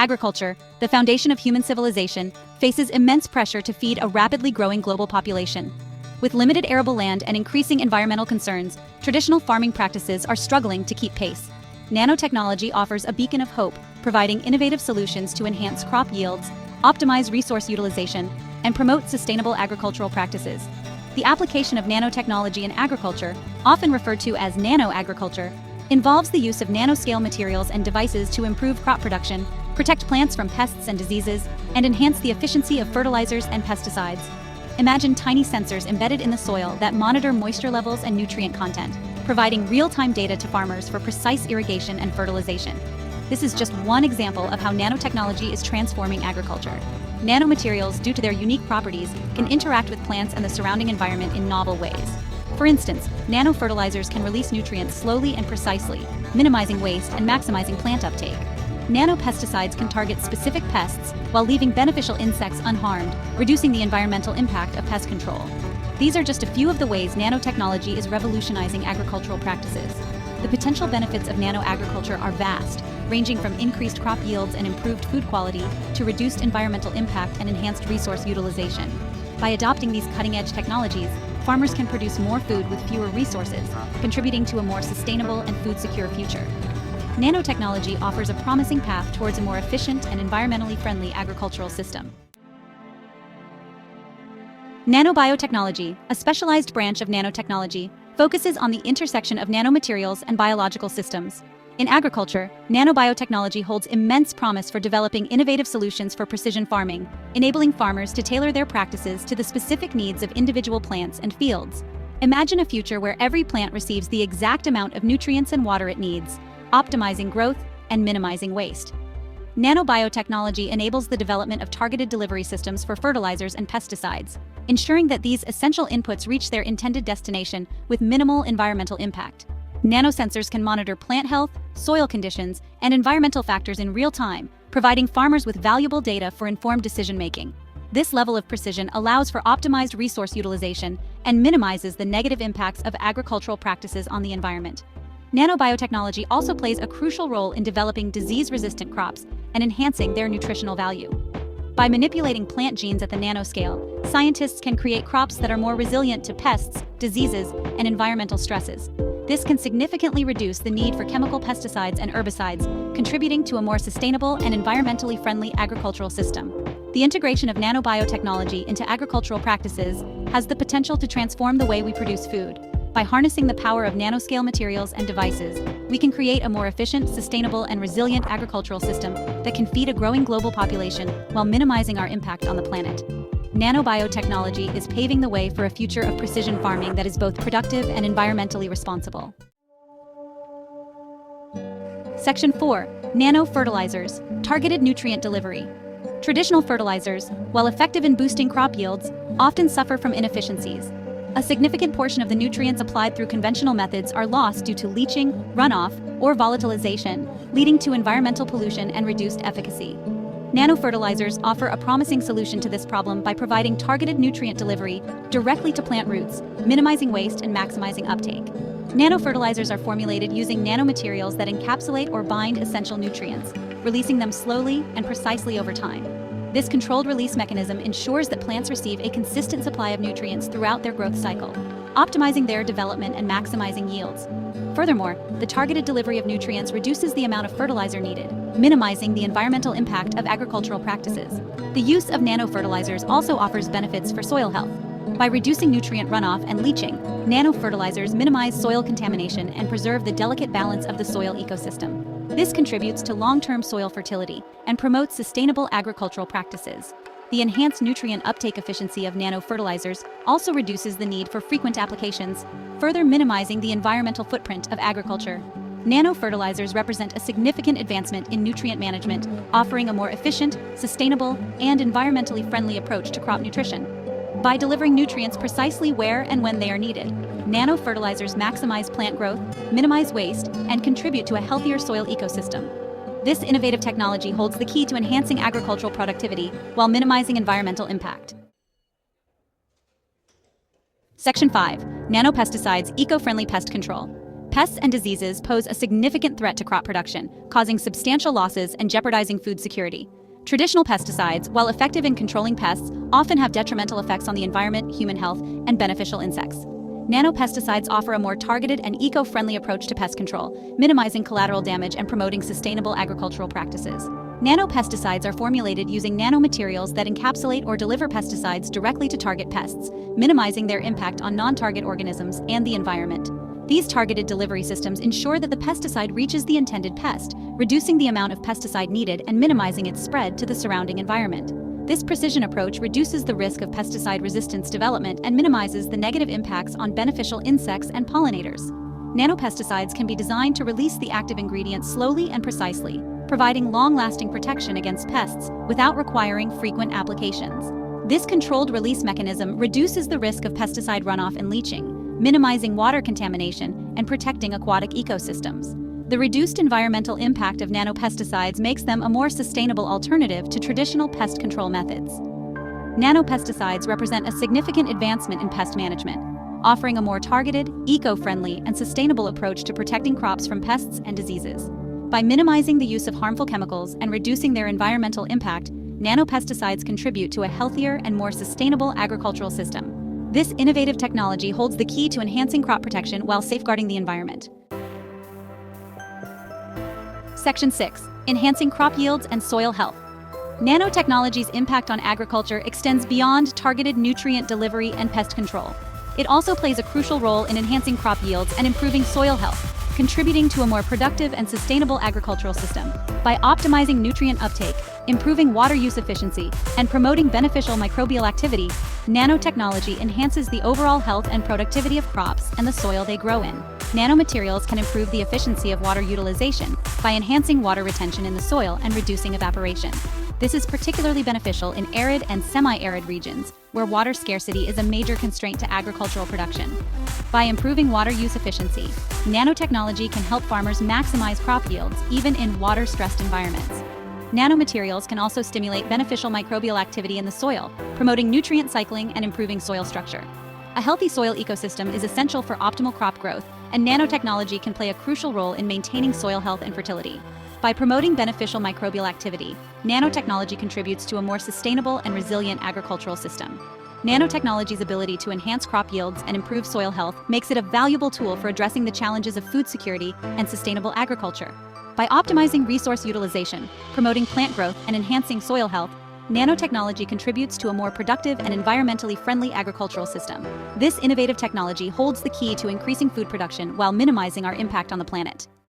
Agriculture, the foundation of human civilization, faces immense pressure to feed a rapidly growing global population. With limited arable land and increasing environmental concerns, traditional farming practices are struggling to keep pace. Nanotechnology offers a beacon of hope, providing innovative solutions to enhance crop yields, optimize resource utilization, and promote sustainable agricultural practices. The application of nanotechnology in agriculture, often referred to as nanoagriculture, involves the use of nanoscale materials and devices to improve crop production, protect plants from pests and diseases, and enhance the efficiency of fertilizers and pesticides. Imagine tiny sensors embedded in the soil that monitor moisture levels and nutrient content, providing real-time data to farmers for precise irrigation and fertilization. This is just one example of how nanotechnology is transforming agriculture. Nanomaterials, due to their unique properties, can interact with plants and the surrounding environment in novel ways. For instance, nanofertilizers can release nutrients slowly and precisely, minimizing waste and maximizing plant uptake. Nanopesticides can target specific pests while leaving beneficial insects unharmed, reducing the environmental impact of pest control. These are just a few of the ways nanotechnology is revolutionizing agricultural practices. The potential benefits of nanoagriculture are vast, ranging from increased crop yields and improved food quality to reduced environmental impact and enhanced resource utilization. By adopting these cutting-edge technologies, farmers can produce more food with fewer resources, contributing to a more sustainable and food-secure future. Nanotechnology offers a promising path towards a more efficient and environmentally friendly agricultural system. Nanobiotechnology, a specialized branch of nanotechnology, focuses on the intersection of nanomaterials and biological systems. In agriculture, nanobiotechnology holds immense promise for developing innovative solutions for precision farming, enabling farmers to tailor their practices to the specific needs of individual plants and fields. Imagine a future where every plant receives the exact amount of nutrients and water it needs, optimizing growth and minimizing waste. Nanobiotechnology enables the development of targeted delivery systems for fertilizers and pesticides, ensuring that these essential inputs reach their intended destination with minimal environmental impact. Nanosensors can monitor plant health, soil conditions, and environmental factors in real time, providing farmers with valuable data for informed decision-making. This level of precision allows for optimized resource utilization and minimizes the negative impacts of agricultural practices on the environment. Nanobiotechnology also plays a crucial role in developing disease-resistant crops and enhancing their nutritional value. By manipulating plant genes at the nanoscale, scientists can create crops that are more resilient to pests, diseases, and environmental stresses. This can significantly reduce the need for chemical pesticides and herbicides, contributing to a more sustainable and environmentally friendly agricultural system. The integration of nanobiotechnology into agricultural practices has the potential to transform the way we produce food. By harnessing the power of nanoscale materials and devices, we can create a more efficient, sustainable, and resilient agricultural system that can feed a growing global population while minimizing our impact on the planet. Nanobiotechnology is paving the way for a future of precision farming that is both productive and environmentally responsible. Section 4. Nanofertilizers, targeted nutrient delivery. Traditional fertilizers, while effective in boosting crop yields, often suffer from inefficiencies. A significant portion of the nutrients applied through conventional methods are lost due to leaching, runoff, or volatilization, leading to environmental pollution and reduced efficacy. Nanofertilizers offer a promising solution to this problem by providing targeted nutrient delivery directly to plant roots, minimizing waste and maximizing uptake. Nanofertilizers are formulated using nanomaterials that encapsulate or bind essential nutrients, releasing them slowly and precisely over time. This controlled release mechanism ensures that plants receive a consistent supply of nutrients throughout their growth cycle, optimizing their development and maximizing yields. Furthermore, the targeted delivery of nutrients reduces the amount of fertilizer needed, minimizing the environmental impact of agricultural practices. The use of nanofertilizers also offers benefits for soil health. By reducing nutrient runoff and leaching, nanofertilizers minimize soil contamination and preserve the delicate balance of the soil ecosystem. This contributes to long-term soil fertility and promotes sustainable agricultural practices. The enhanced nutrient uptake efficiency of nanofertilizers also reduces the need for frequent applications, further minimizing the environmental footprint of agriculture. Nanofertilizers represent a significant advancement in nutrient management, offering a more efficient, sustainable, and environmentally friendly approach to crop nutrition. By delivering nutrients precisely where and when they are needed, nanofertilizers maximize plant growth, minimize waste, and contribute to a healthier soil ecosystem. This innovative technology holds the key to enhancing agricultural productivity while minimizing environmental impact. Section 5. Nanopesticides, eco-friendly pest control. Pests and diseases pose a significant threat to crop production, causing substantial losses and jeopardizing food security. Traditional pesticides, while effective in controlling pests, often have detrimental effects on the environment, human health, and beneficial insects. Nanopesticides offer a more targeted and eco-friendly approach to pest control, minimizing collateral damage and promoting sustainable agricultural practices. Nanopesticides are formulated using nanomaterials that encapsulate or deliver pesticides directly to target pests, minimizing their impact on non-target organisms and the environment. These targeted delivery systems ensure that the pesticide reaches the intended pest, reducing the amount of pesticide needed and minimizing its spread to the surrounding environment. This precision approach reduces the risk of pesticide resistance development and minimizes the negative impacts on beneficial insects and pollinators. Nanopesticides can be designed to release the active ingredient slowly and precisely, providing long-lasting protection against pests without requiring frequent applications. This controlled release mechanism reduces the risk of pesticide runoff and leaching, minimizing water contamination and protecting aquatic ecosystems. The reduced environmental impact of nanopesticides makes them a more sustainable alternative to traditional pest control methods. Nanopesticides represent a significant advancement in pest management, offering a more targeted, eco-friendly, and sustainable approach to protecting crops from pests and diseases. By minimizing the use of harmful chemicals and reducing their environmental impact, nanopesticides contribute to a healthier and more sustainable agricultural system. This innovative technology holds the key to enhancing crop protection while safeguarding the environment. Section 6. Enhancing crop yields and soil health. Nanotechnology's impact on agriculture extends beyond targeted nutrient delivery and pest control. It also plays a crucial role in enhancing crop yields and improving soil health, contributing to a more productive and sustainable agricultural system. By optimizing nutrient uptake, improving water use efficiency, and promoting beneficial microbial activity, nanotechnology enhances the overall health and productivity of crops and the soil they grow in. Nanomaterials can improve the efficiency of water utilization by enhancing water retention in the soil and reducing evaporation. This is particularly beneficial in arid and semi-arid regions, where water scarcity is a major constraint to agricultural production. By improving water use efficiency, nanotechnology can help farmers maximize crop yields even in water-stressed environments. Nanomaterials can also stimulate beneficial microbial activity in the soil, promoting nutrient cycling and improving soil structure. A healthy soil ecosystem is essential for optimal crop growth, and nanotechnology can play a crucial role in maintaining soil health and fertility. By promoting beneficial microbial activity, nanotechnology contributes to a more sustainable and resilient agricultural system. Nanotechnology's ability to enhance crop yields and improve soil health makes it a valuable tool for addressing the challenges of food security and sustainable agriculture. By optimizing resource utilization, promoting plant growth, and enhancing soil health, nanotechnology contributes to a more productive and environmentally friendly agricultural system. This innovative technology holds the key to increasing food production while minimizing our impact on the planet.